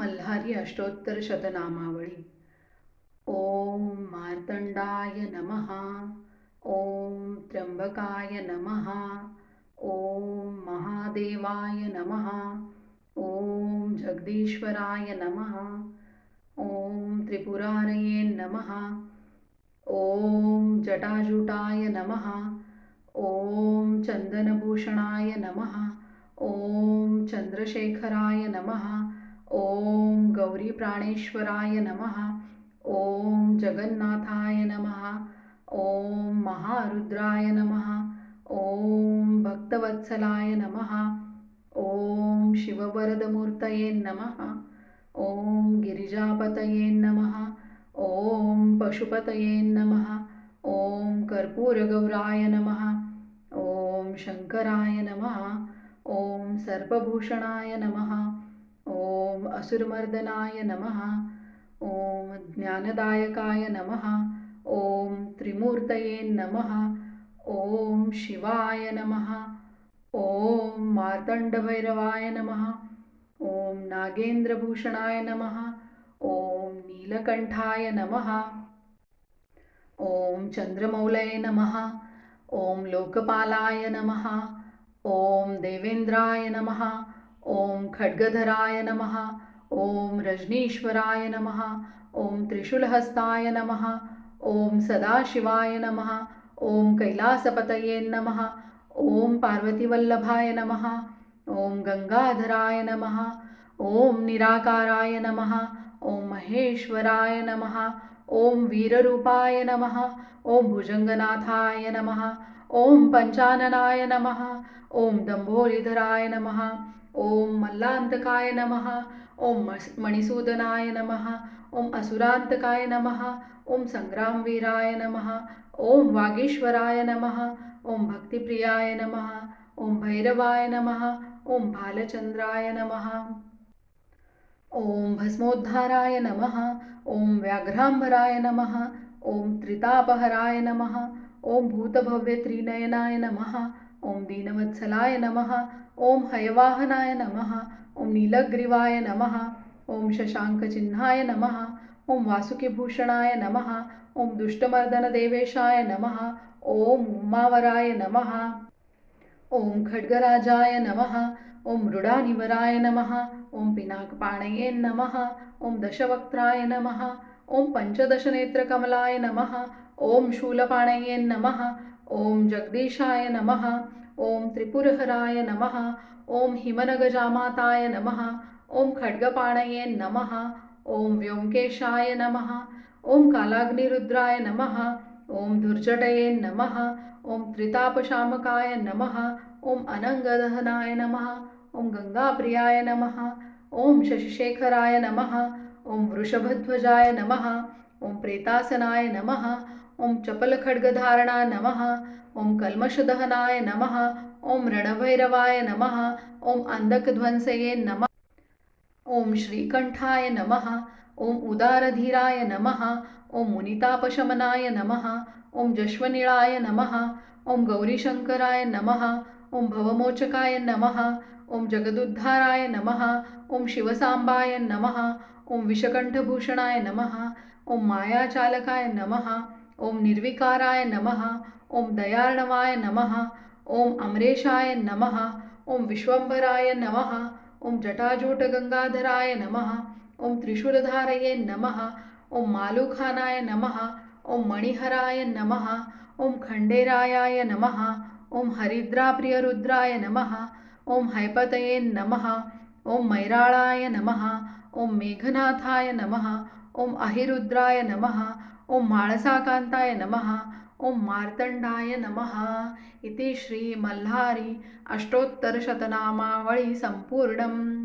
मल्हारी अष्टोत्तर शतनामावळी. ओम मार्तंडाय नमः. ओम त्र्यंबकाय नमः. ओम महादेवाय नमः. ओम जगदीश्वराय नमः. ओम त्रिपुरारये नमः. ओम जटाजुटाय नमः. ओम चंदनभूषणाय नमः. ओम चंद्रशेखराय नमः. ओम गौरी प्राणेश्वराय नमः. ओम जगन्नाथाय नमः. ओम महारुद्राय नमः. ओम भक्तवत्सलाय नमः. ओम शिववरदमूर्तये नमः. ओम गिरिजापतये नमः. ओम पशुपतये नमः. ओम कर्पूरगौराय नमः. ओम शंकराय नमः. ओम सर्पभूषणाय नमः. ओम असुरमर्दनाय नमः. ओम ज्ञानदायकाय नमः. ओम त्रिमूर्तये नमः. ओम शिवाय नमः. ओम मार्तंडभैरवाय नमः. ओम नागेंद्रभूषणाय नमः. ओम नीलकंठाय नमः. ओम चंद्रमौलये नमः. ओम लोकपालाय नमः. ओम देवेंद्राय नमः. ओम खड्गधराय नमः. ओम रजनीश्वराय नमः. ओम त्रिशूलहस्ताय नमः. ओम सदाशिवाय नमः. ओम कैलासपतये नमः. ओम पार्वतीवल्लभाय नमः. ओम गंगाधराय नमः. ओम निराकाराय नमः. ओम महेश्वराय नमः. ओम वीररूपाय नमः. ओम भुजंगनाथाय नमः. ओम पंचाननाय नमः. ओम दंभोलीधराय नमः. ओम मल्लांतकाय नमः. ओम मणिसूदनाय नमः. ओम असुरांतकाय नमः. ओम संग्रामवीराय नमः. ओम वागीश्वराय नमः. ओम भक्तिप्रियाय नमः. ओम भैरवाय नमः. ओम भालचंद्राय नमः. ओम भस्मोद्धाराय नमः. ओम व्याघ्रांबराय नमः. ओम त्रितापहराय नमः. ओम भूतभव्यत्रिनयनाय नमः. ओम दीनवत्सलाय नमः. ओम हयवाहनाय नमः. ओम नीलग्रीवाय नमः. ओम शशांकचिह्नाय नमः. ओम वासुकीभूषणाय नमः. ओम दुष्टमर्दनदेवेशाय नमः. ओम उमावराय नमः. ओम खड्गराजाय नमः. ओम मृडानिवराय नमः. ओम पिनाकपाणये नमः. ओम दशवक्त्राय नमः. ओम पंचदशनेत्रकमलाय नमः. ओम शूलपाणये नमः. ओम जगदीशाय नमः. ओम त्रिपुरहराय नमः. ओम हिमनगजामाताय नमः. ओम खड्गपाणये नमः. ओम व्योमकेशाय नमः. ओम कालाग्निरुद्राय नमः. ओम दुर्जटये नमः. ओम त्रितापशामकाय नमः. ओम अनंगदहनाय नमः. ओम गंगाप्रियाय नमः. ओम शशिशेखराय नमः. ओम वृषभध्वजाय नमः. ओम प्रेतासनाय नमः. ओम चपलखड्गधारणा नमः. ओम कल्मषदहनाय नमः. ओम रणभैरवाय नमः. ओम अंधकध्वंसये नमः. ओम श्रीकंठाय नमः. ओम उदारधीराय नमः. ओम मुनितापशमनाय नमः. ओम जश्वनिळाय नमः. ओम गौरीशंकराय नमः. ओम भवमोचकाय नमः. ओम जगदुद्धाराय नमः. ओम शिवसांबाय नमः. ओम विषकंठभूषणाय नमः. ओम मायाचालकाय नमः. ओम निर्विकाराय नमः. ओम दयार्णवाय नमः. ओम अमरेशाय नमः. ओम विश्वंभराय नमः. ओम जटाजूटगंगाधराय नमः. ओम त्रिशूलधारये नमः. ओम मालुखानाय नमः. ओम मणिहराय नमः. ओम खंडेरायाय नमः. ओम हरिद्राप्रियरुद्राय नमः. ओम हैपतये नमः. ओम मैराळाय नमः. ओम मेघनाथाय नमः. ओम अहिरुद्राय नमः. ओम माळसाकांताय नमः. ओम मार्तंडाय नमः. इति श्री मल्हारी अष्टोत्तरशतनामावळी संपूर्णम्.